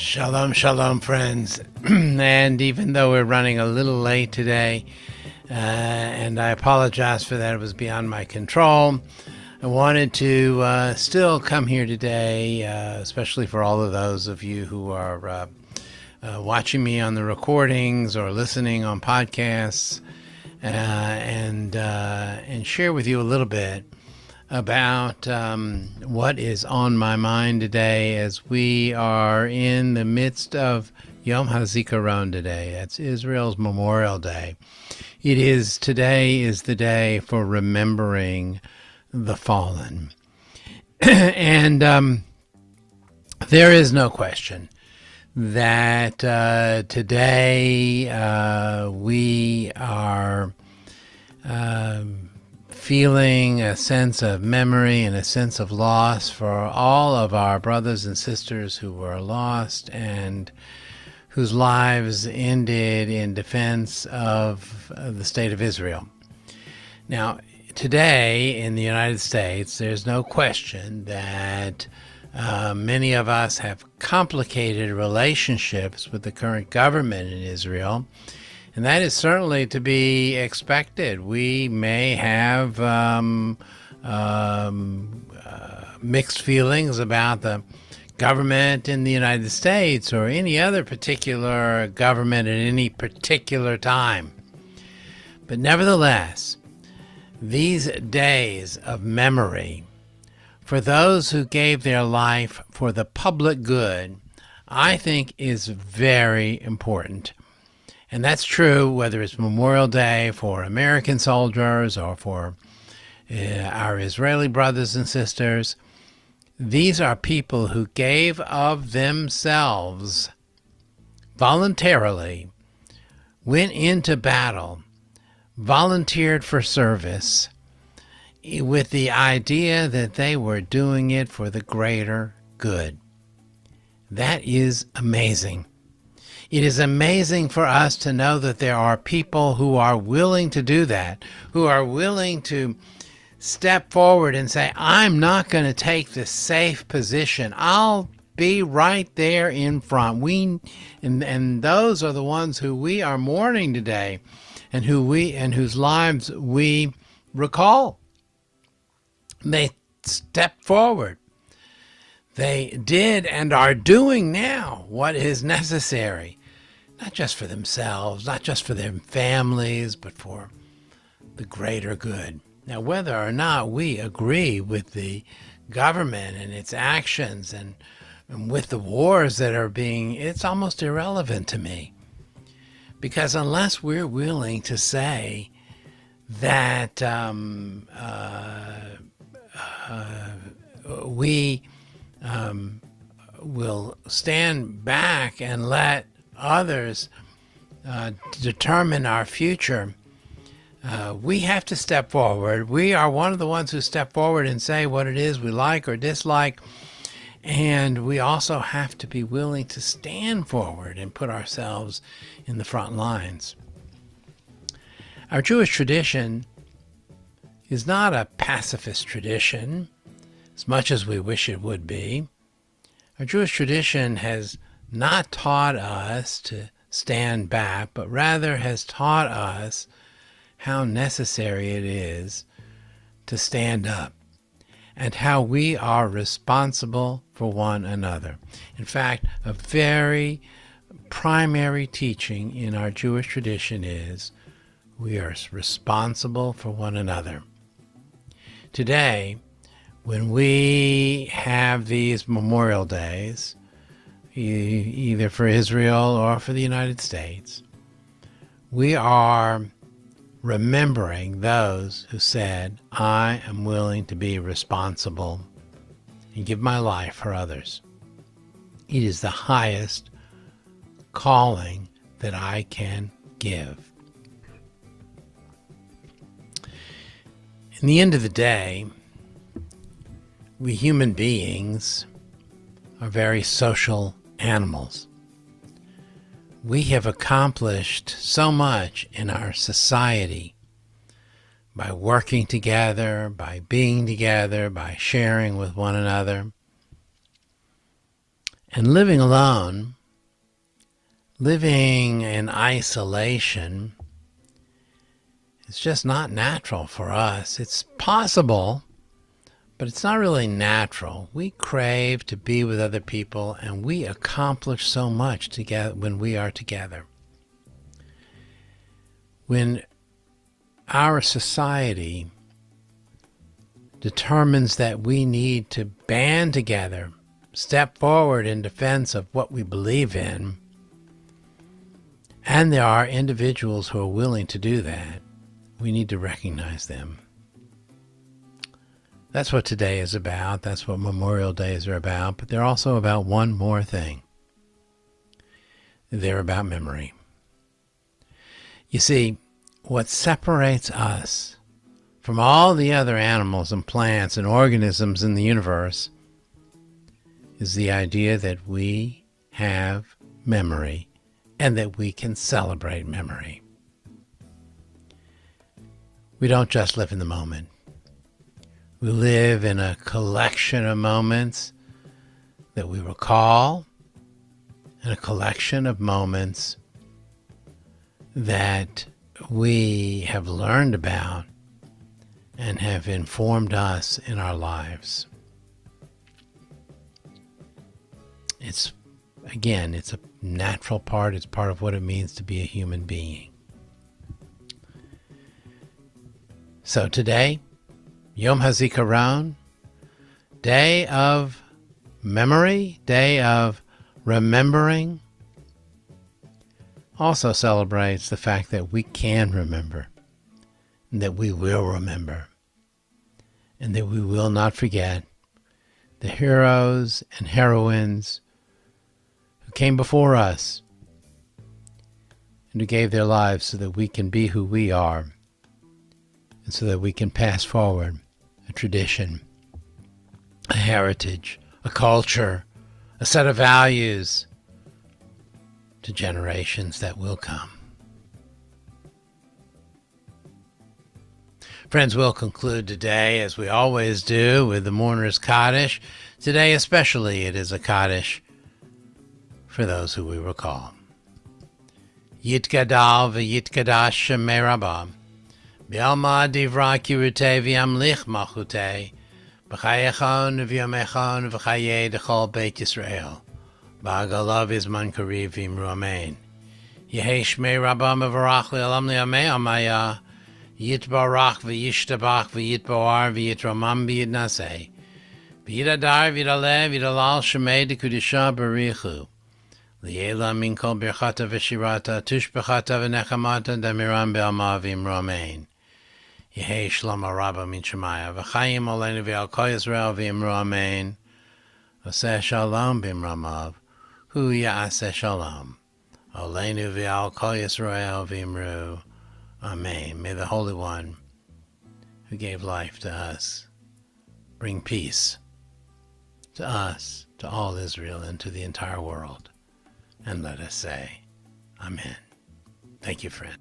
Shalom, shalom, friends. And even though we're running a little late today, and I apologize for that, it was beyond my control. I wanted to still come here today, especially for all of those of you who are watching me on the recordings or listening on podcasts, and share with you a little bit about what is on my mind today as we are in the midst of Yom HaZikaron today. That's Israel's Memorial Day. Today is the day for remembering the fallen. And there is no question that today we are feeling a sense of memory and a sense of loss for all of our brothers and sisters who were lost and whose lives ended in defense of the state of Israel. Now, today in the United States, there's no question that many of us have complicated relationships with the current government in Israel. And that is certainly to be expected. We may have mixed feelings about the government in the United States or any other particular government at any particular time. But nevertheless, these days of memory for those who gave their life for the public good, I think is very important. And that's true whether it's Memorial Day for American soldiers or for our Israeli brothers and sisters. These are people who gave of themselves voluntarily, went into battle, volunteered for service with the idea that they were doing it for the greater good. That is amazing. It is amazing for us to know that there are people who are willing to do that, who are willing to step forward and say, I'm not going to take the safe position. I'll be right there in front. And those are the ones who we are mourning today and whose lives we recall. They stepped forward. They did and are doing now what is necessary. Not just for themselves, not just for their families, but for the greater good. Now, whether or not we agree with the government and its actions and with the wars that are it's almost irrelevant to me. Because unless we're willing to say that we will stand back and let others determine our future, we have to step forward. We are one of the ones who step forward and say what it is we like or dislike, and we also have to be willing to stand forward and put ourselves in the front lines. Our Jewish tradition is not a pacifist tradition, as much as we wish it would be. Our Jewish tradition has not taught us to stand back, but rather has taught us how necessary it is to stand up and how we are responsible for one another. In fact, a very primary teaching in our Jewish tradition is we are responsible for one another. Today, when we have these Memorial Days, either for Israel or for the United States, we are remembering those who said, I am willing to be responsible and give my life for others. It is the highest calling that I can give. In the end of the day, we human beings are very social animals. We have accomplished so much in our society by working together, by being together, by sharing with one another. And living alone, living in isolation, is just not natural for us. It's possible, but it's not really natural. We crave to be with other people, and we accomplish so much together when we are together. When our society determines that we need to band together, step forward in defense of what we believe in, and there are individuals who are willing to do that, we need to recognize them. That's what today is about. That's what Memorial Days are about. But they're also about one more thing. They're about memory. You see, what separates us from all the other animals and plants and organisms in the universe is the idea that we have memory and that we can celebrate memory. We don't just live in the moment. We live in a collection of moments that we recall, and a collection of moments that we have learned about and have informed us in our lives. It's a natural part. It's part of what it means to be a human being. So today, Yom HaZikaron, day of memory, day of remembering, also celebrates the fact that we can remember, and that we will remember, and that we will not forget the heroes and heroines who came before us and who gave their lives so that we can be who we are, and so that we can pass forward a tradition, a heritage, a culture, a set of values to generations that will come. Friends, we'll conclude today, as we always do, with the mourner's kaddish. Today especially, it is a kaddish for those who we recall. Yitgadal v'yitkadash shemei Rabbah, B'alma divra kirutei v'yamlich malchutei, b'chayechon v'yomechon v'chayei d'chol Beit Yisrael, b'agalav izman kariv v'imru amen. Yehei shmei Rabbah mevarach le'olam le'amei amaya, yitbarach v'yishtabach v'yitboar v'yitramam v'yitnaseh, v'yidadar v'yidaleh v'yidalal shemei d'kudisha barichu, li'ela min kol birchata v'shirata, tushbechata v'nechamata damiram b'alma v'imru amen. Yehei Shlomo Rabba min Shemaya, v'chayim olenu v'al kol Yisrael v'imru amen. Oseh shalom b'imramav, hu ya'aseh shalom. Olenu v'al kol Yisrael v'imru amen. May the Holy One, who gave life to us, bring peace to us, to all Israel, and to the entire world. And let us say, Amen. Thank you, friend.